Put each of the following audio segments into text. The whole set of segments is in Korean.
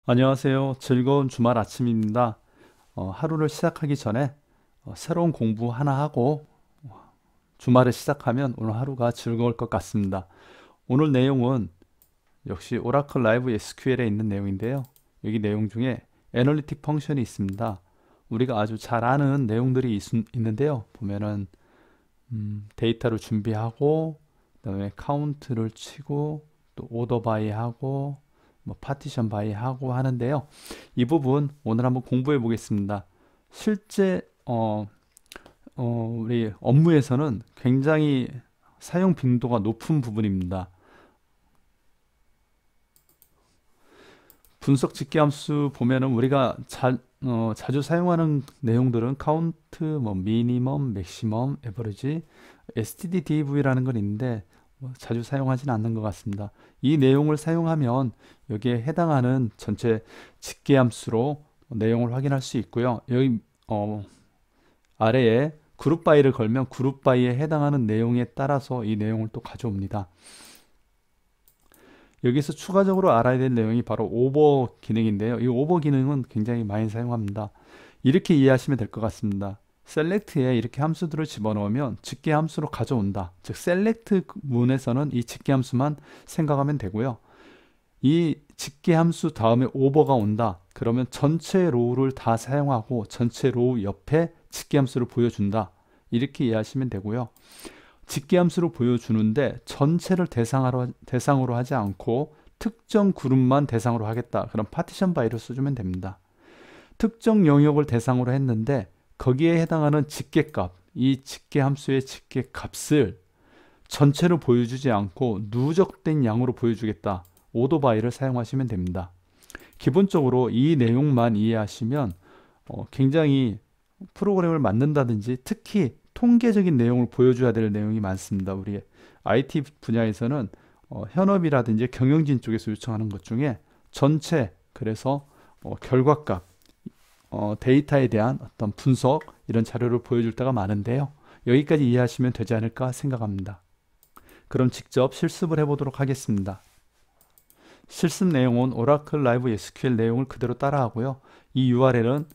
안녕하세요. 즐거운 주말 아침입니다. 하루를 시작하기 전에 새로운 공부 하나 하고 주말을 시작하면 오늘 하루가 즐거울 것 같습니다. 오늘 내용은 역시 오라클 라이브 SQL에 있는 내용인데요. 여기 내용 중에 애널리틱 펑션이 있습니다. 우리가 아주 잘 아는 내용들이 있는데요. 보면은 데이터를 준비하고 그다음에 카운트를 치고 또 오더 바이 하고 뭐 파티션 바이 하고 하는데요. 이 부분 오늘 한번 공부해 보겠습니다. 실제 우리 업무에서는 굉장히 사용 빈도가 높은 부분입니다. 분석 집계함수 보면은 우리가 자주 사용하는 내용들은 카운트, 뭐 미니멈, 맥시멈, 에버리지, stdiv라는 건 있는데 자주 사용하지는 않는 것 같습니다. 이 내용을 사용하면 여기에 해당하는 전체 집계함수로 내용을 확인할 수 있고요. 여기 아래에 그룹 바이를 걸면 그룹 바이에 해당하는 내용에 따라서 이 내용을 또 가져옵니다. 여기서 추가적으로 알아야 될 내용이 바로 오버 기능인데요. 이 오버 기능은 굉장히 많이 사용합니다. 이렇게 이해하시면 될 것 같습니다. 셀렉트에 이렇게 함수들을 집어넣으면 집계 함수로 가져온다. 즉 셀렉트 문에서는 이 집계 함수만 생각하면 되고요. 이 집계 함수 다음에 오버가 온다. 그러면 전체 로우를 다 사용하고 전체 로우 옆에 집계 함수를 보여준다. 이렇게 이해하시면 되고요. 집계함수로 보여주는데 전체를 대상으로 하지 않고 특정 그룹만 대상으로 하겠다. 그럼 파티션 바이를 써주면 됩니다. 특정 영역을 대상으로 했는데 거기에 해당하는 집계값, 이 집계함수의 집계값을 전체로 보여주지 않고 누적된 양으로 보여주겠다. 오더 바이를 사용하시면 됩니다. 기본적으로 이 내용만 이해하시면 굉장히 프로그램을 만든다든지 특히 통계적인 내용을 보여줘야 될 내용이 많습니다. 우리 IT 분야에서는 현업이라든지 경영진 쪽에서 요청하는 것 중에 전체 그래서 결과값, 데이터에 대한 어떤 분석 이런 자료를 보여줄 때가 많은데요. 여기까지 이해하시면 되지 않을까 생각합니다. 그럼 직접 실습을 해보도록 하겠습니다. 실습 내용은 오라클 라이브 SQL 내용을 그대로 따라하고요. 이 URL은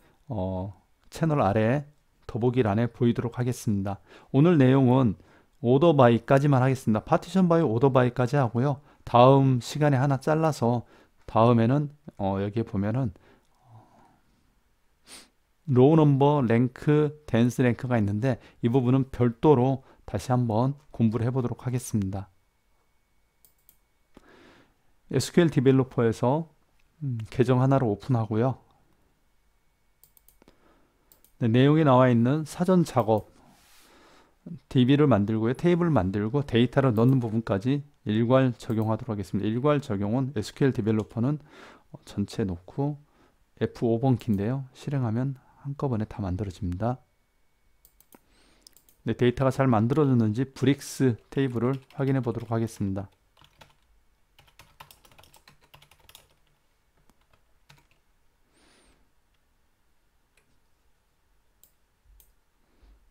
채널 아래에 더보기란에 보이도록 하겠습니다. 오늘 내용은 오더 바이까지만 하겠습니다. 파티션 바이 오더 바이까지 하고요. 다음 시간에 하나 잘라서 다음에는 여기에 보면은 로우 넘버, 랭크, 댄스 랭크가 있는데 이 부분은 별도로 다시 한번 공부를 해보도록 하겠습니다. SQL 디벨로퍼에서 계정 하나를 오픈하고요. 네, 내용이 나와 있는 사전 작업, DB를 만들고요. 테이블을 만들고 데이터를 넣는 부분까지 일괄 적용하도록 하겠습니다. 일괄 적용은 SQL 디벨로퍼는 전체 놓고 F5번 키인데요. 실행하면 한꺼번에 다 만들어집니다. 네, 데이터가 잘 만들어졌는지 브릭스 테이블을 확인해 보도록 하겠습니다.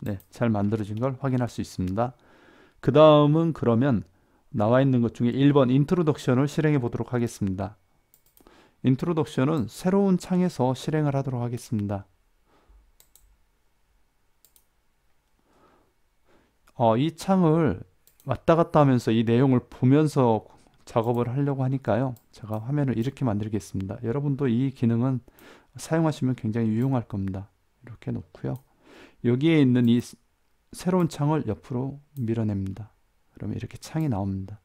네, 잘 만들어진 걸 확인할 수 있습니다. 그 다음은 그러면 나와 있는 것 중에 1번 인트로덕션을 실행해 보도록 하겠습니다. 인트로덕션은 새로운 창에서 실행을 하도록 하겠습니다. 이 창을 왔다 갔다 하면서 이 내용을 보면서 작업을 하려고 하니까요. 제가 화면을 이렇게 만들겠습니다. 여러분도 이 기능은 사용하시면 굉장히 유용할 겁니다. 이렇게 놓고요. 여기에 있는 이 새로운 창을 옆으로 밀어냅니다. 그러면 이렇게 창이 나옵니다.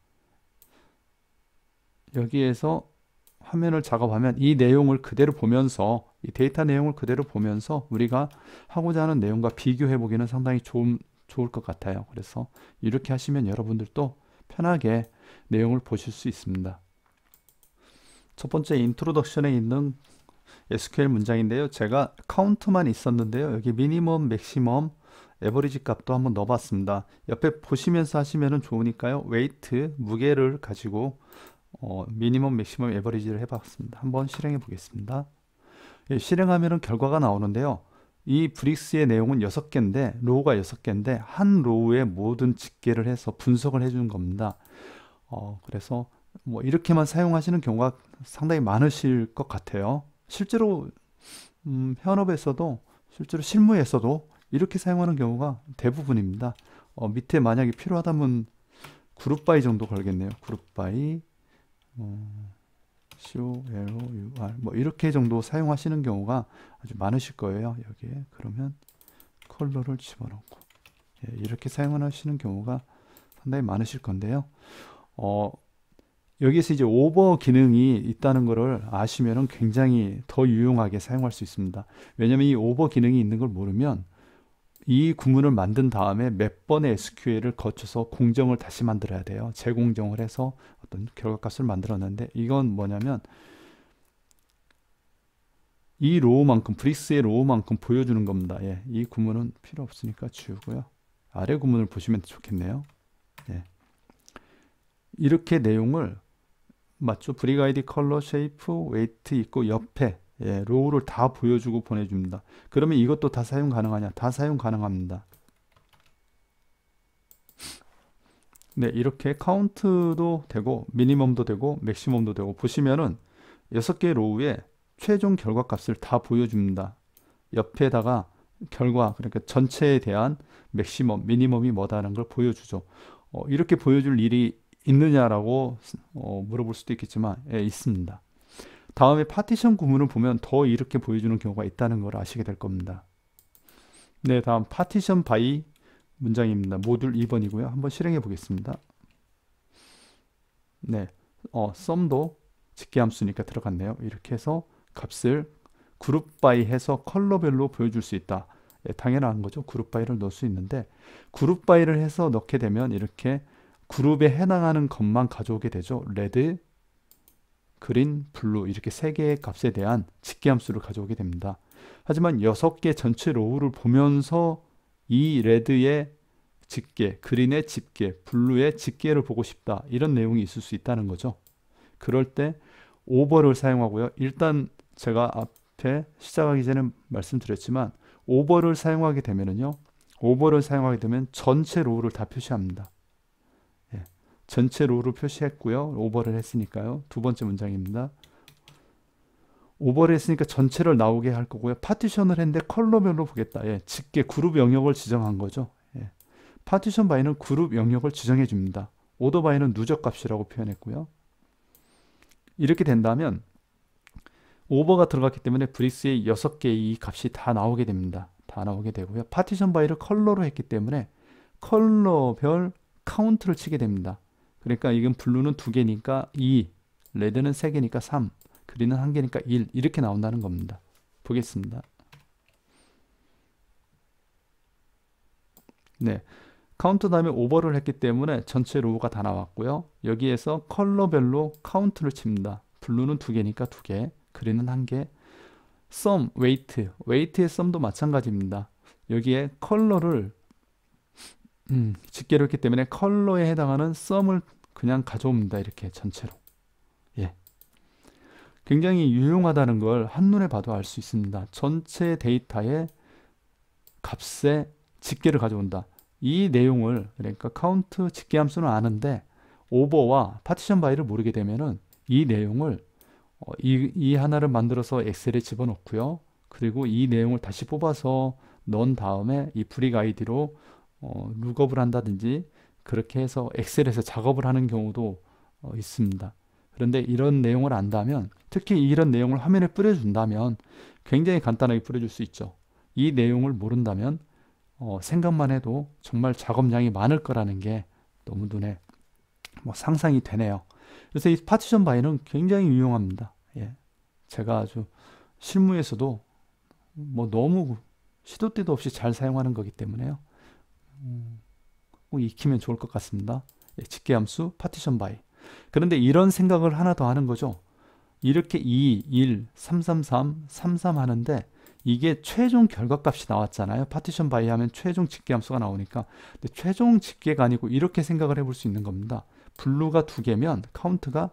여기에서 화면을 작업하면 이 내용을 그대로 보면서 이 데이터 내용을 그대로 보면서 우리가 하고자 하는 내용과 비교해 보기는 상당히 좋을 것 같아요. 그래서 이렇게 하시면 여러분들도 편하게 내용을 보실 수 있습니다. 첫 번째 인트로덕션에 있는 SQL 문장인데요. 제가 카운트만 있었는데요. 여기 미니멈, 맥시멈, 에버리지 값도 한번 넣어봤습니다. 옆에 보시면서 하시면 좋으니까요. 웨이트, 무게를 가지고 미니멈, 맥시멈, 에버리지를 해봤습니다. 한번 실행해 보겠습니다. 예, 실행하면 결과가 나오는데요. 이 브릭스의 내용은 6개인데 로우가 6개인데 한 로우에 모든 집계를 해서 분석을 해주는 겁니다. 그래서 뭐 이렇게만 사용하시는 경우가 상당히 많으실 것 같아요. 실제로 현업에서도 실제로 실무에서도 이렇게 사용하는 경우가 대부분입니다. 밑에 만약에 필요하다면 그룹 바이 정도 걸겠네요. 그룹 바이 COLOUR 뭐 이렇게 정도 사용하시는 경우가 아주 많으실 거예요. 여기에 그러면 컬러를 집어넣고 예, 이렇게 사용하시는 경우가 상당히 많으실 건데요. 여기에서 이제 오버 기능이 있다는 것을 아시면은 굉장히 더 유용하게 사용할 수 있습니다. 왜냐면 이 오버 기능이 있는 걸 모르면 이 구문을 만든 다음에 몇 번의 SQL을 거쳐서 공정을 다시 만들어야 돼요. 재공정을 해서 어떤 결과값을 만들었는데 이건 뭐냐면 이 로우만큼 브릭스의 로우만큼 보여주는 겁니다. 예, 이 구문은 필요 없으니까 지우고요. 아래 구문을 보시면 좋겠네요. 예. 이렇게 내용을 맞죠? 브릭 아이디, 컬러, 쉐이프, 웨이트 있고 옆에 예, 로우를 다 보여주고 보내줍니다. 그러면 이것도 다 사용 가능하냐? 다 사용 가능합니다. 네, 이렇게 카운트도 되고 미니멈도 되고 맥시멈도 되고 보시면은 6개의 로우에 최종 결과값을 다 보여줍니다. 옆에다가 결과 그러니까 전체에 대한 맥시멈, 미니멈이 뭐다라는 걸 보여주죠. 이렇게 보여줄 일이 있느냐라고 물어볼 수도 있겠지만 예, 있습니다. 다음에 파티션 구문을 보면 더 이렇게 보여주는 경우가 있다는 걸 아시게 될 겁니다. 네, 다음 파티션 바이 문장입니다. 모듈 2번이고요. 한번 실행해 보겠습니다. 네, 썸도 집계함수니까 들어갔네요. 이렇게 해서 값을 그룹 바이 해서 컬러별로 보여줄 수 있다. 예, 당연한 거죠. 그룹 바이를 넣을 수 있는데 그룹 바이를 해서 넣게 되면 이렇게 그룹에 해당하는 것만 가져오게 되죠. 레드, 그린, 블루 이렇게 3개의 값에 대한 집계함수를 가져오게 됩니다. 하지만 6개 전체 로우를 보면서 이 레드의 집계, 그린의 집계, 블루의 집계를 보고 싶다. 이런 내용이 있을 수 있다는 거죠. 그럴 때 오버를 사용하고요. 일단 제가 앞에 시작하기 전에 말씀드렸지만 오버를 사용하게 되면은요. 오버를 사용하게 되면 전체 로우를 다 표시합니다. 예, 전체 로우를 표시했고요. 오버를 했으니까요. 두 번째 문장입니다. 오버를 했으니까 전체를 나오게 할 거고요. 파티션을 했는데 컬러별로 보겠다. 예, 집계 그룹 영역을 지정한 거죠. 예, 파티션 바이는 그룹 영역을 지정해 줍니다. 오더 바이는 누적 값이라고 표현했고요. 이렇게 된다면 오버가 들어갔기 때문에 브릭스의 6개의 이 값이 다 나오게 됩니다. 다 나오게 되고요. 파티션 바이를 컬러로 했기 때문에 컬러별 카운트를 치게 됩니다. 그러니까 이건 블루는 2개니까 2, 레드는 3개니까 3, 그린은 1개니까 1 이렇게 나온다는 겁니다. 보겠습니다. 네, 카운트 다음에 오버를 했기 때문에 전체 로우가 다 나왔고요. 여기에서 컬러별로 카운트를 칩니다. 블루는 2개니까 2개, 그린은 1개. 썸, 웨이트, 웨이트의 썸도 마찬가지입니다. 여기에 컬러를 집계를 했기 때문에 컬러에 해당하는 썸을 그냥 가져옵니다. 이렇게 전체로. 예, 굉장히 유용하다는 걸 한눈에 봐도 알 수 있습니다. 전체 데이터의 값의 집계를 가져온다. 이 내용을 그러니까 카운트 집계함수는 아는데 오버와 파티션 바이를 모르게 되면은 이 내용을 이 하나를 만들어서 엑셀에 집어넣고요. 그리고 이 내용을 다시 뽑아서 넣은 다음에 이 브릭 아이디로 룩업을 한다든지 그렇게 해서 엑셀에서 작업을 하는 경우도 있습니다. 그런데 이런 내용을 안다면 특히 이런 내용을 화면에 뿌려준다면 굉장히 간단하게 뿌려줄 수 있죠. 이 내용을 모른다면 생각만 해도 정말 작업량이 많을 거라는 게 너무 눈에 상상이 되네요. 그래서 이 파티션 바이는 굉장히 유용합니다. 예, 제가 아주 실무에서도 너무 시도 때도 없이 잘 사용하는 거기 때문에요. 꼭 익히면 좋을 것 같습니다. 예, 집계함수 파티션 바이. 그런데 이런 생각을 하나 더 하는 거죠. 이렇게 2, 1, 3, 3, 3, 3, 3 하는데 이게 최종 결과값이 나왔잖아요. 파티션 바이 하면 최종 집계함수가 나오니까. 근데 최종 집계가 아니고 이렇게 생각을 해볼 수 있는 겁니다. 블루가 2개면 카운트가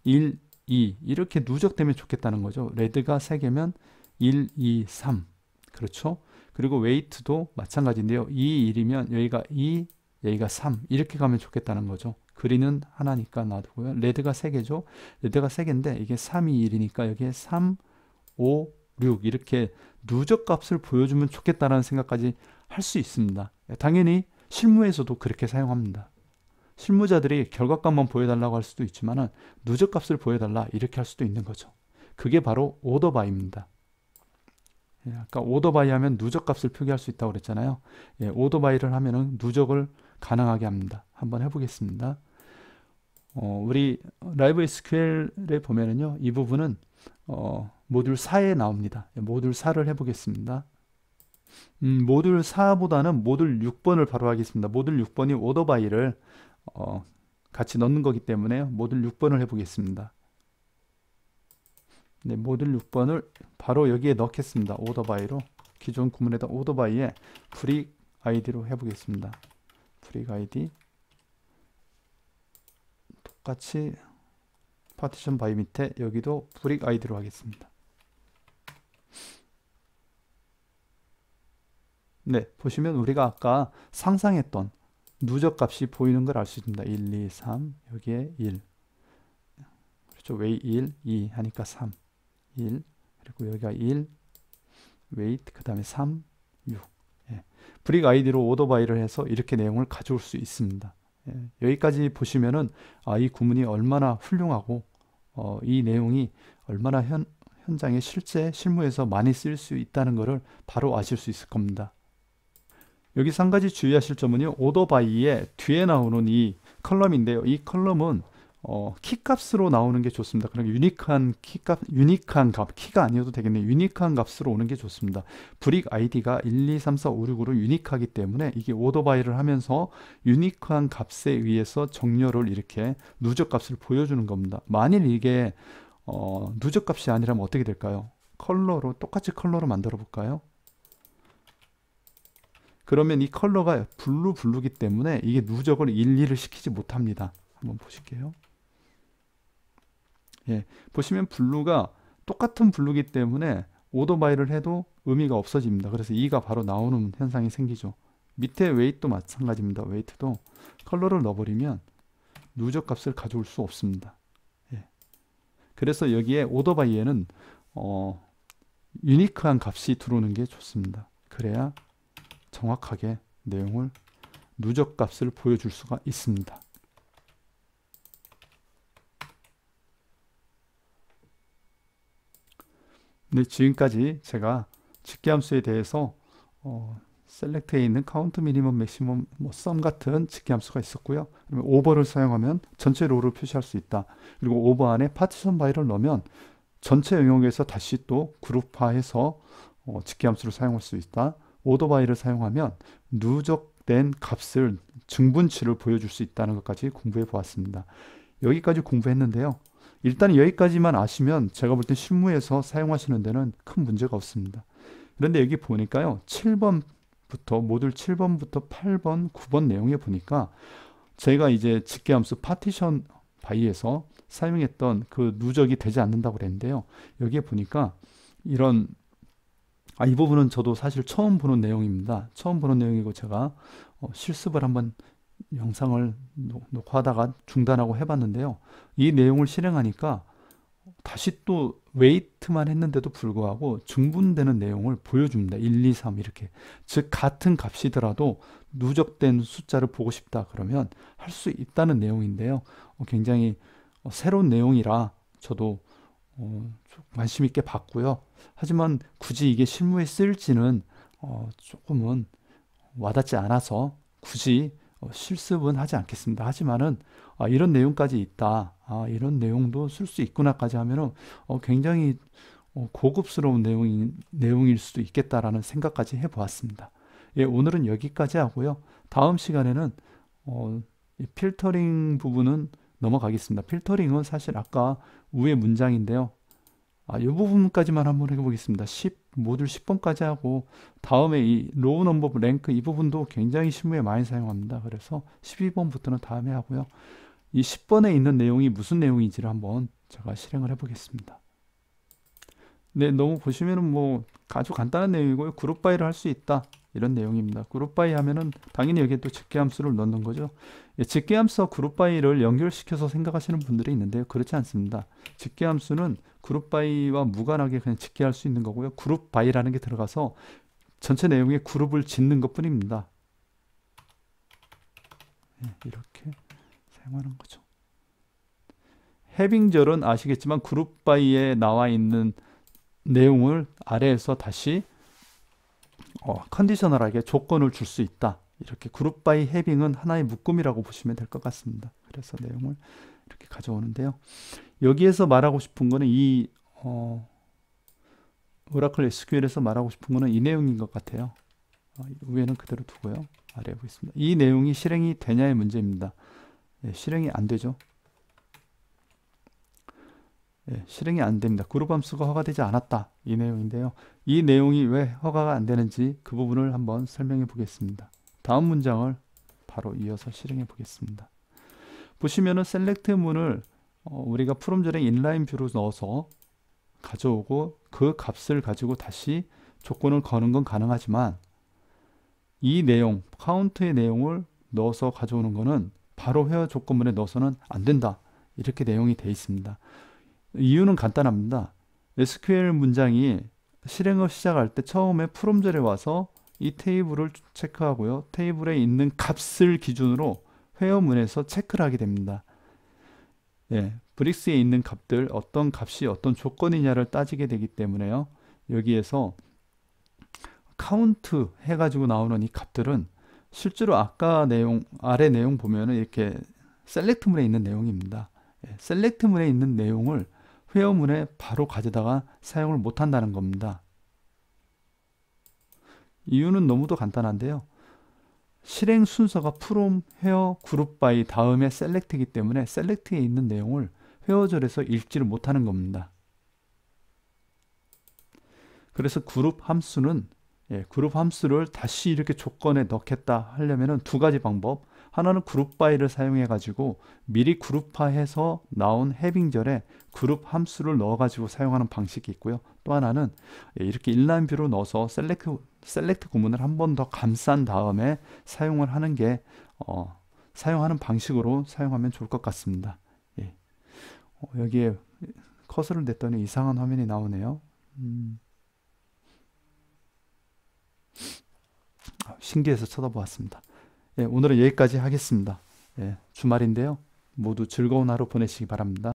1, 2 이렇게 누적되면 좋겠다는 거죠. 레드가 3개면 1, 2, 3 그렇죠. 그리고 웨이트도 마찬가지인데요. 2, 1이면 여기가 2, 여기가 3 이렇게 가면 좋겠다는 거죠. 그린은 하나니까 놔두고요. 레드가 3개죠. 레드가 3개인데 이게 3, 2, 1이니까 여기에 3, 5, 6 이렇게 누적 값을 보여주면 좋겠다라는 생각까지 할 수 있습니다. 당연히 실무에서도 그렇게 사용합니다. 실무자들이 결과값만 보여달라고 할 수도 있지만 누적 값을 보여달라 이렇게 할 수도 있는 거죠. 그게 바로 오더 바이입니다. 아까 오더 바이 하면 누적 값을 표기할 수 있다고 그랬잖아요. 오더 바이를 하면은 누적을 가능하게 합니다. 한번 해보겠습니다. 우리 라이브 SQL에 보면은요, 이 부분은 모듈 4에 나옵니다. 모듈 4를 해보겠습니다. 모듈 4보다는 모듈 6번을 바로 하겠습니다. 모듈 6번이 오더 바이를 같이 넣는 거기 때문에 모듈 6번을 해보겠습니다. 네, 모듈 6번을 바로 여기에 넣겠습니다. 오더 바이로 기존 구문에다 오더 바이에 브릭 아이디로 해보겠습니다. 브릭 아이디 똑같이 파티션 바이 밑에 여기도 브릭 아이디로 하겠습니다. 네, 보시면 우리가 아까 상상했던 누적 값이 보이는 걸 알 수 있습니다. 1, 2, 3 여기에 1 그렇죠. 웨이 1, 2 하니까 3 1 그리고 여기가 1 웨이트 그 다음에 3, 6 브릭 아이디로 오더 바이를 해서 이렇게 내용을 가져올 수 있습니다. 여기까지 보시면은 이 구문이 얼마나 훌륭하고 이 내용이 얼마나 현장에 실제 실무에서 많이 쓰일 수 있다는 것을 바로 아실 수 있을 겁니다. 여기서 한 가지 주의하실 점은요. 오더 바이의 뒤에 나오는 이 컬럼인데요. 이 컬럼은 키값으로 나오는 게 좋습니다. 그럼 유니크한 값, 키가 아니어도 되겠네요. 유니크한 값으로 오는 게 좋습니다. 브릭 아이디가 1, 2, 3, 4, 5, 6으로 유니크하기 때문에 이게 오더 바이를 하면서 유니크한 값에 의해서 정렬을 이렇게 누적 값을 보여주는 겁니다. 만일 이게 누적 값이 아니라면 어떻게 될까요? 똑같이 컬러로 만들어 볼까요? 그러면 이 컬러가 블루기 때문에 이게 누적을 일일을 시키지 못합니다. 한번 보실게요. 보시면 블루가 똑같은 블루기 때문에 오더 바이를 해도 의미가 없어집니다. 그래서 2가 바로 나오는 현상이 생기죠. 밑에 웨이트도 마찬가지입니다. 웨이트도 컬러를 넣어버리면 누적 값을 가져올 수 없습니다. 그래서 여기에 오더 바이에는 유니크한 값이 들어오는 게 좋습니다. 그래야 정확하게 내용을 누적 값을 보여줄 수가 있습니다. 네, 지금까지 제가 직계함수에 대해서 셀렉트에 있는 카운트 미니멈 맥시멈 썸 같은 직계함수가 있었고요. 그러면 오버를 사용하면 전체 로우를 표시할 수 있다. 그리고 오버 안에 파티션 바이를 넣으면 전체 영역에서 다시 또 그룹화해서 직계함수를 사용할 수 있다. 오더 바이를 사용하면 누적된 값을 증분치를 보여줄 수 있다는 것까지 공부해 보았습니다. 여기까지 공부했는데요. 일단 여기까지만 아시면 제가 볼 때 실무에서 사용하시는 데는 큰 문제가 없습니다. 그런데 여기 보니까요. 7번부터 모듈 7번부터 8번, 9번 내용에 보니까 저희가 이제 직계함수 파티션 바이에서 사용했던 그 누적이 되지 않는다고 그랬는데요. 여기에 보니까 이런 이 부분은 저도 사실 처음 보는 내용입니다. 처음 보는 내용이고 제가 실습을 한번 영상을 녹화하다가 중단하고 해봤는데요. 이 내용을 실행하니까 다시 또 웨이트만 했는데도 불구하고 증분되는 내용을 보여줍니다. 1, 2, 3 이렇게. 즉 같은 값이더라도 누적된 숫자를 보고 싶다 그러면 할 수 있다는 내용인데요. 굉장히 새로운 내용이라 저도 관심 있게 봤고요. 하지만 굳이 이게 실무에 쓸지는 조금은 와닿지 않아서 굳이 실습은 하지 않겠습니다. 하지만은 이런 내용까지 있다. 이런 내용도 쓸 수 있구나까지 하면은 굉장히 고급스러운 내용일 수도 있겠다라는 생각까지 해보았습니다. 오늘은 여기까지 하고요. 다음 시간에는 이 필터링 부분은 넘어가겠습니다. 필터링은 사실 아까 위의 문장인데요. 이 부분까지만 한번 해보겠습니다. 모듈 10번까지 하고 다음에 이 로우 넘버 랭크 이 부분도 굉장히 실무에 많이 사용합니다. 그래서 12번부터는 다음에 하고요. 이 10번에 있는 내용이 무슨 내용인지를 한번 제가 실행을 해보겠습니다. 네, 너무 보시면은 아주 간단한 내용이고요. 그룹 바이를 할 수 있다. 이런 내용입니다. 그룹 바이 하면은 당연히 여기에 또 직계 함수를 넣는 거죠. 예, 직계 함수와 그룹 바이를 연결시켜서 생각하시는 분들이 있는데요. 그렇지 않습니다. 직계 함수는 그룹 바이와 무관하게 그냥 직계할 수 있는 거고요. 그룹 바이라는 게 들어가서 전체 내용에 그룹을 짓는 것 뿐입니다. 예, 이렇게 사용하는 거죠. 해빙절은 아시겠지만 그룹 바이에 나와 있는 내용을 아래에서 다시 컨디셔널하게 조건을 줄 수 있다. 이렇게 그룹 바이 해빙은 하나의 묶음이라고 보시면 될 것 같습니다. 그래서 내용을 이렇게 가져오는데요. 여기에서 말하고 싶은 거는 이 오라클 SQL에서 말하고 싶은 거는 이 내용인 것 같아요. 위에는 그대로 두고요. 아래에 보겠습니다. 이 내용이 실행이 되냐의 문제입니다. 예, 실행이 안 되죠. 예, 실행이 안 됩니다. 그룹 함수가 허가되지 않았다. 이 내용인데요. 이 내용이 왜 허가가 안 되는지 그 부분을 한번 설명해 보겠습니다. 다음 문장을 바로 이어서 실행해 보겠습니다. 보시면은 셀렉트 문을 우리가 프롬절에 인라인 뷰로 넣어서 가져오고 그 값을 가지고 다시 조건을 거는 건 가능하지만 이 내용, 카운트의 내용을 넣어서 가져오는 거는 바로 회화 조건문에 넣어서는 안 된다. 이렇게 내용이 되어 있습니다. 이유는 간단합니다. SQL 문장이 실행을 시작할 때 처음에 프롬절에 와서 이 테이블을 체크하고요. 테이블에 있는 값을 기준으로 회어문에서 체크를 하게 됩니다. 예, 브릭스에 있는 값들 어떤 값이 어떤 조건이냐를 따지게 되기 때문에요. 여기에서 카운트 해가지고 나오는 이 값들은 실제로 아까 내용 아래 내용 보면은 이렇게 셀렉트문에 있는 내용입니다. 예, 셀렉트문에 있는 내용을 회어문에 바로 가져다가 사용을 못 한다는 겁니다. 이유는 너무도 간단한데요. 실행 순서가 프롬, 회어, 그룹 바이 다음에 셀렉트이기 때문에 셀렉트에 있는 내용을 회어절에서 읽지를 못하는 겁니다. 그래서 그룹 함수는 그룹 함수를 다시 이렇게 조건에 넣겠다 하려면은 두 가지 방법. 하나는 그룹 바이를 사용해 가지고 미리 그룹화해서 나온 해빙절에 그룹 함수를 넣어 가지고 사용하는 방식이 있고요. 또 하나는 이렇게 인라인 뷰로 넣어서 셀렉트 구문을 한 번 더 감싼 다음에 사용을 하는 게 사용하는 방식으로 사용하면 좋을 것 같습니다. 예. 여기에 커서를 냈더니 이상한 화면이 나오네요. 신기해서 쳐다보았습니다. 예, 오늘은 여기까지 하겠습니다. 예, 주말인데요. 모두 즐거운 하루 보내시기 바랍니다.